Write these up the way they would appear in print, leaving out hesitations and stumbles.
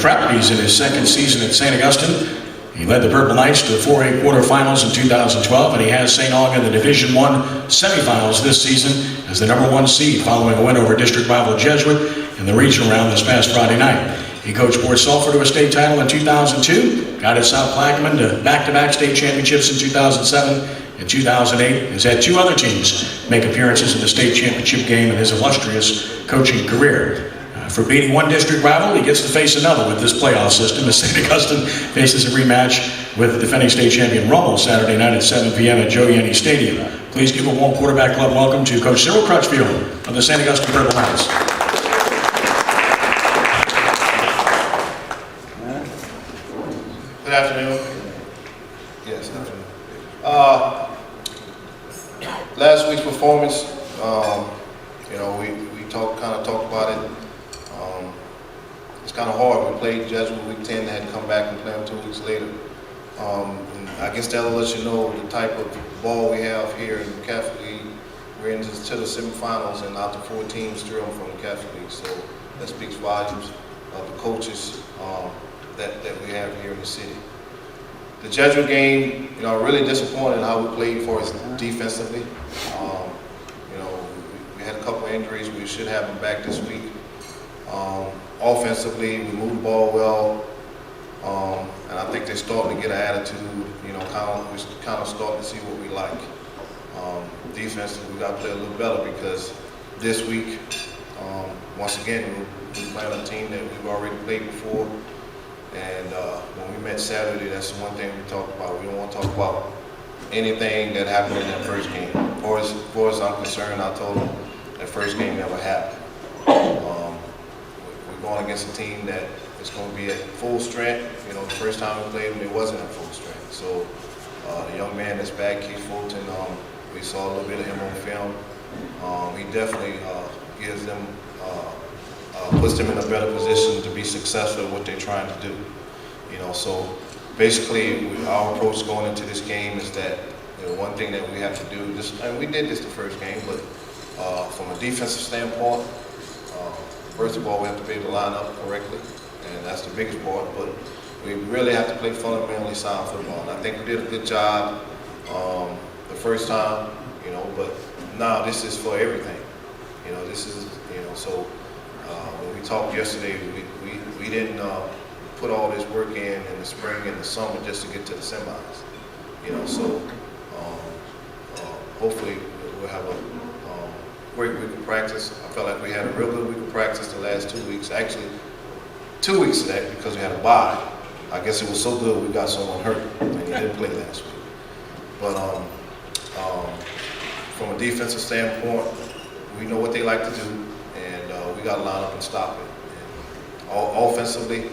prep. He's in his second season at St. Augustine. He led the Purple Knights to the 4A quarterfinals in 2012, and he has St. Aug in the Division I semifinals this season as the #1 seed following a win over district rival Jesuit in the regional round this past Friday night. He coached Port Sulphur to a state title in 2002, guided South Plaquemine to back-to-back state championships in 2007 and 2008. Has had 2 other teams make appearances in the state championship game in his illustrious coaching career. For beating one district rival, he gets to face another with this playoff system as St. Augustine faces a rematch with defending state champion Rummel Saturday night at 7 p.m. at Joe Yenny Stadium. Please give a warm quarterback club welcome to Coach Cyril Crutchfield of the St. Augustine Purple Knights. Good afternoon. Yes, afternoon. Last week's performance, we kind of talked about it. It's kind of hard. We played Jesuit week 10, they had to come back and play them 2 weeks later. And I guess that'll let you know the type of ball we have here in the Catholic League. We're into the semifinals, and out the 4 teams, 3 of them from the Catholic League. So that speaks volumes of the coaches that we have here in the city. The Jesuit game, really disappointed in how we played for us defensively. We had a couple of injuries. We should have them back this week. Offensively, we moved the ball well, and I think they're starting to get an attitude. We're kind of starting to see what we like. Defensively, we got to play a little better because this week, once again, we're playing a team that we've already played before. And when we met Saturday, that's the one thing we talked about. We don't want to talk about anything that happened in that first game. As far as I'm concerned, I told them that first game never happened. We're going against a team that is going to be at full strength. The first time we played them, it wasn't at full strength. So the young man that's back, Keith Fulton, we saw a little bit of him on film. He definitely gives them, puts them in a better position to be successful at what they're trying to do. So basically our approach going into this game is that one thing that we have to do, and we did this the first game, but from a defensive standpoint, first of all, we have to be able to line up correctly, and that's the biggest part, but we really have to play fundamentally sound football. And I think we did a good job the first time, but now this is for everything. This is, so when we talked yesterday, we didn't put all this work in the spring and the summer just to get to the semis. So hopefully we'll have a great week of practice. I felt like we had a real good week of practice the last 2 weeks. Actually, 2 weeks of that because we had a bye. I guess it was so good we got someone hurt and he didn't play last week. But from a defensive standpoint, we know what they like to do, and we got to line up and stop it. And offensively,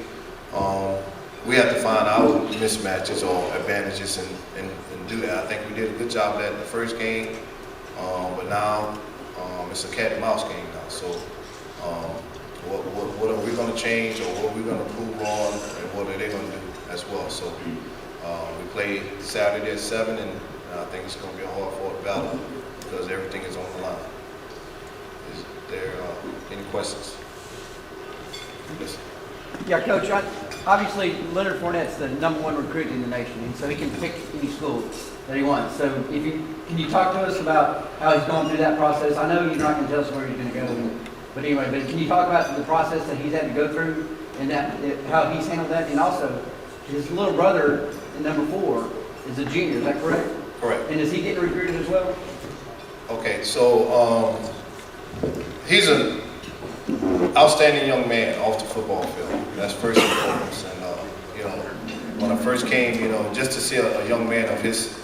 we have to find our mismatches or advantages and do that. I think we did a good job of that in the first game, but now it's a cat and mouse game now. So what are we going to change, or what are we going to improve on, and what are they going to do as well? So we play Saturday at 7, and I think it's going to be a hard-fought battle because everything is on the line. Is there any questions? Yes. Yeah, Coach, obviously Leonard Fournette's the #1 recruit in the nation, and so he can pick any school that he wants. So can you talk to us about how he's going through that process? I know you're not going to tell us where he's going to go, but anyway, can you talk about the process that he's had to go through and how he's handled that? And also, his little brother, #4, is a junior, is that correct? Correct. And is he getting recruited as well? Okay, so he's an outstanding young man off the football field. That's first and foremost. And when I first came, just to see a young man of his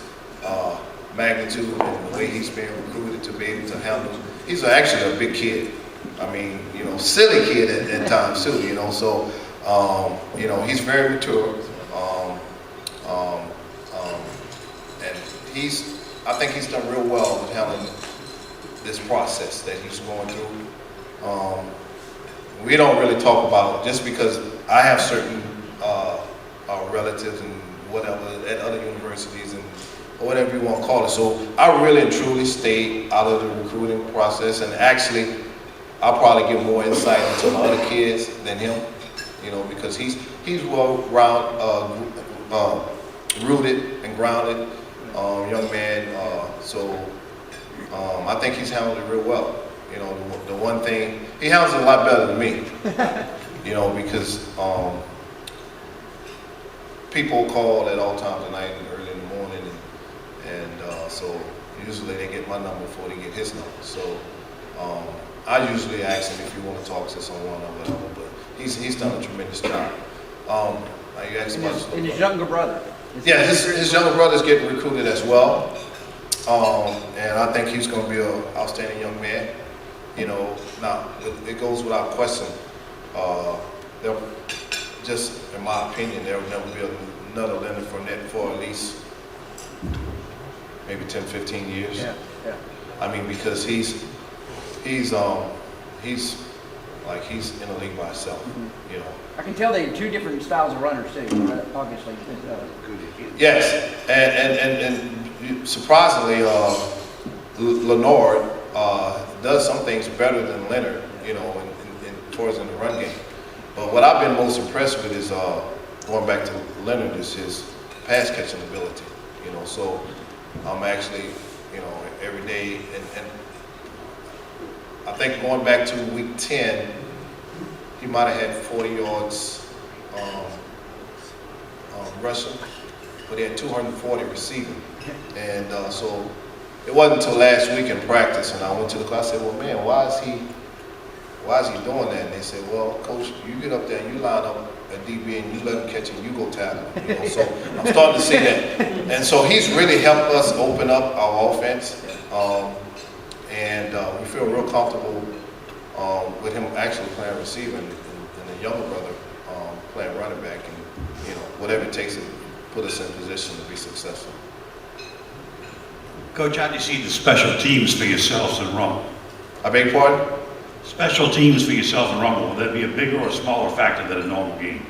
magnitude and the way he's being recruited to be able to handle, he's actually a big kid. I mean, silly kid at times too. So he's very mature. And I think he's done real well with handling this process that he's going through. We don't really talk about it just because I have certain relatives and whatever at other universities and whatever you want to call it. So I really and truly stayed out of the recruiting process, and actually I'll probably give more insight into my other kids than him. you know, because he's rooted and grounded young man. I think he's handled it real well. You know, the one thing, he handles it a lot better than me. You know, because people call at all times of night and early in the morning, and so usually they get my number before they get his number. So I usually ask him if you want to talk to someone or whatever, but he's done a tremendous job. You asked about and his younger brother. Yeah, his younger brother's getting recruited as well, and I think he's going to be an outstanding young man. You know, now it goes without question. They'll just, in my opinion, there will never be another Leonard Fournette for at least maybe 10, 15 years. Yeah. I mean, because he's in a league by himself. You know. I can tell they're two different styles of runners too. Obviously. Yes, and surprisingly, Leonard does some things better than Leonard, you know, towards in the run game. But what I've been most impressed with is going back to Leonard is his pass catching ability, you know. So I'm actually, you know, every day, and I think going back to week 10, he might have had 40 yards rushing, but he had 240 receiving. And so it wasn't until last week in practice, and I went to the class. I said, "Well, man, why is he doing that?" And they said, "Well, coach, you get up there and you line up at DB and you let him catch it, you go tackle." You know, so I'm starting to see that, and so he's really helped us open up our offense, and we feel real comfortable with him actually playing receiver and the younger brother playing running back, and you know, whatever it takes to put us in position to be successful. Coach, how do you see the special teams for yourselves in Rummel? I beg your pardon? Special teams for yourself in Rummel, will that be a bigger or smaller factor than a normal game?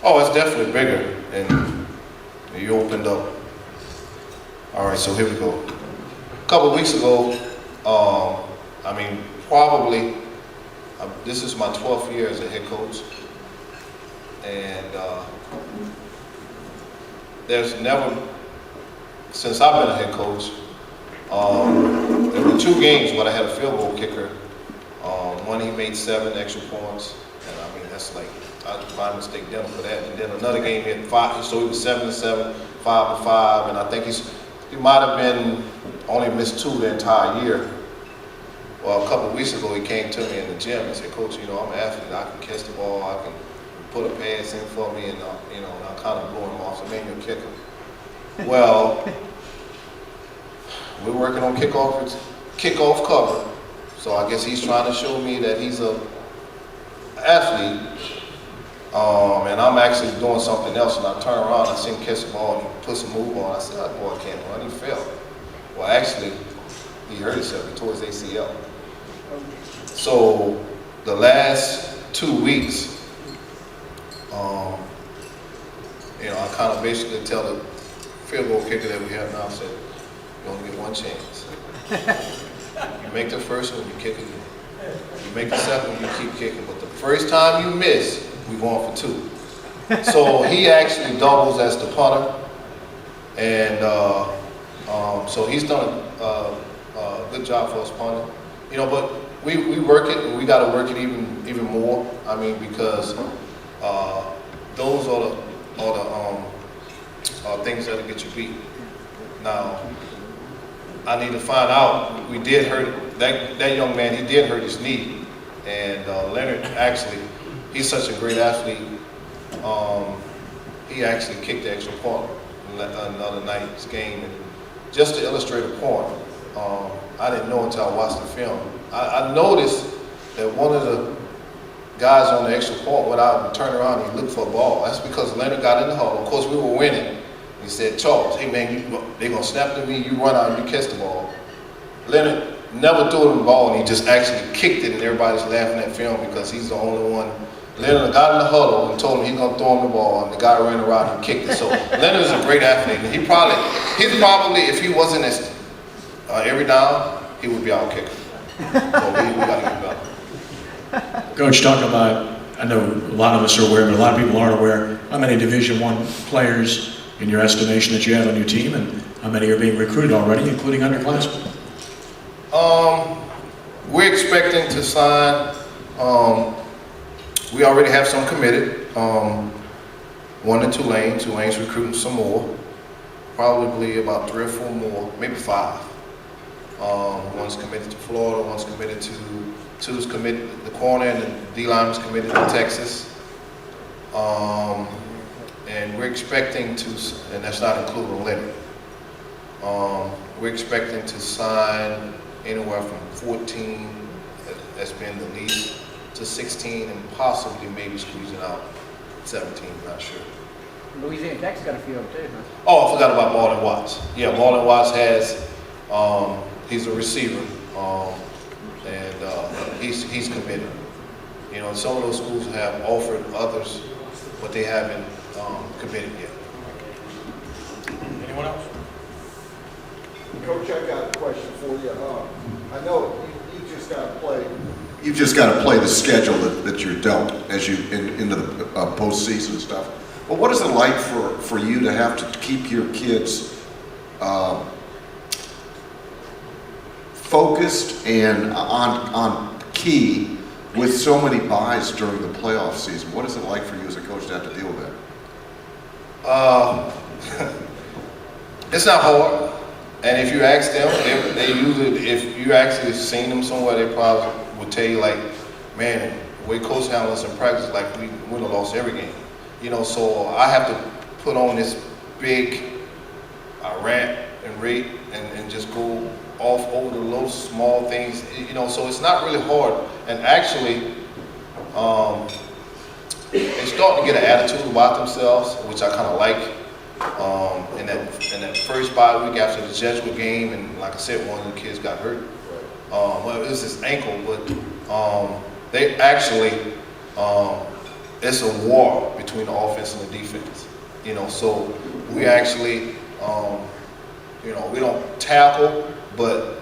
Oh, it's definitely bigger, and you opened up. All right, so here we go. A couple of weeks ago, this is my 12th year as a head coach, and there's never, since I've been a head coach, there were 2 games where I had a field goal kicker. One, he made 7 extra points, and I mean, that's like, I'd find mistake them for that. And then another game, he had 5, so he was 7-7, 5-5, and I think he might have been only missed 2 the entire year. Well, a couple of weeks ago, he came to me in the gym and said, "Coach, you know, I'm an athlete. I can catch the ball. I can put a pass in for me," and you know, and I kind of blew him off. So, "Man, you're a kicker." Well, we're working on kickoff cover. So I guess he's trying to show me that he's an athlete, and I'm actually doing something else. And I turn around, I see him catch the ball, and he puts a move on. I said, "Oh, boy, I can't run." He fell. Well, actually, he hurt himself. He tore his ACL. So the last 2 weeks, you know, I kind of basically tell the field goal kicker that we have now, I said, "You only get one chance. You make the first one, you kick again. You make the second one, you keep kicking. But the first time you miss, we're going for 2. So he actually doubles as the punter, and so he's done a good job for us punting. You know, but we work it, and we got to work it even more. I mean, because those are the things that'll get you beat. Now, I need to find out. We did hurt that young man. He did hurt his knee, and Leonard actually, he's such a great athlete. He actually kicked the extra point another night's game, and just to illustrate a point, I didn't know until I watched the film. I noticed that one of the guys on the extra point went out and turned around and he looked for a ball. That's because Leonard got in the huddle. Of course, we were winning. He said, "Charles, hey man, they're gonna snap to me. You run out and you catch the ball." Leonard never threw him the ball, and he just actually kicked it, and everybody's laughing at film because he's the only one. Leonard got in the huddle and told him he's gonna throw him the ball, and the guy ran around and kicked it. So Leonard is a great athlete, and he's probably, if he wasn't as every down, he would be our kicker. So we gotta get better. Coach, talk about I know a lot of us are aware, but a lot of people aren't aware, how many Division I players in your estimation that you have on your team, and how many are being recruited already, including underclassmen? We're expecting to sign, we already have some committed. One in Tulane. Tulane's recruiting some more. Probably about 3 or 4 more, maybe 5. One's committed to Florida, one's committed to, two's committed, the corner and the D-line's committed to Texas. And we're expecting to, and that's not including Leonard. We're expecting to sign anywhere from 14, that's been the least, to 16, and possibly maybe squeezing out 17, not sure. Louisiana Tech's got a few of them too, huh? Oh, I forgot about Marlon Watts. Yeah, Marlon Watts has, he's a receiver, and he's committed. You know, some of those schools have offered others, but they haven't committed yet. Anyone else? Coach, I got a question for you. I know you just got to play. You've just got to play the schedule that you're dealt as you into the postseason stuff. But what is it like for you to have to keep your kids focused and on key with so many buys during the playoff season? What is it like for you as a coach to have to deal with that? It's not hard. And if you ask them, they usually, if you actually seen them somewhere, they probably would tell you like, man, the way coach handles us in practice, like we would have lost every game. You know, so I have to put on this big rant and rate and just go off over the little small things, you know, so it's not really hard. And actually, they're starting to get an attitude about themselves, which I kind of like. In that first bye week after the Jesuit game, and like I said, one of the kids got hurt. Well, it was his ankle, but they actually, it's a war between the offense and the defense. You know, so we actually, you know, we don't tackle, but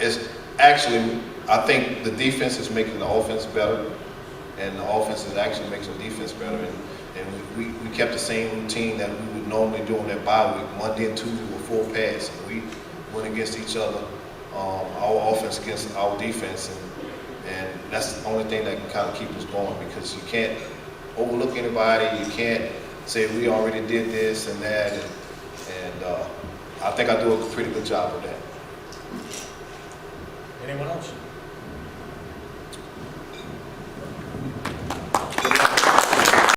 it's actually, I think the defense is making the offense better, and the offense is actually making the defense better. And we kept the same routine that we would normally do on that bye week. Monday and Tuesday were full pass. And we went against each other, our offense against our defense. And that's the only thing that can kind of keep us going, because you can't overlook anybody. You can't say we already did this and that. And I think I do a pretty good job of that. Anyone else?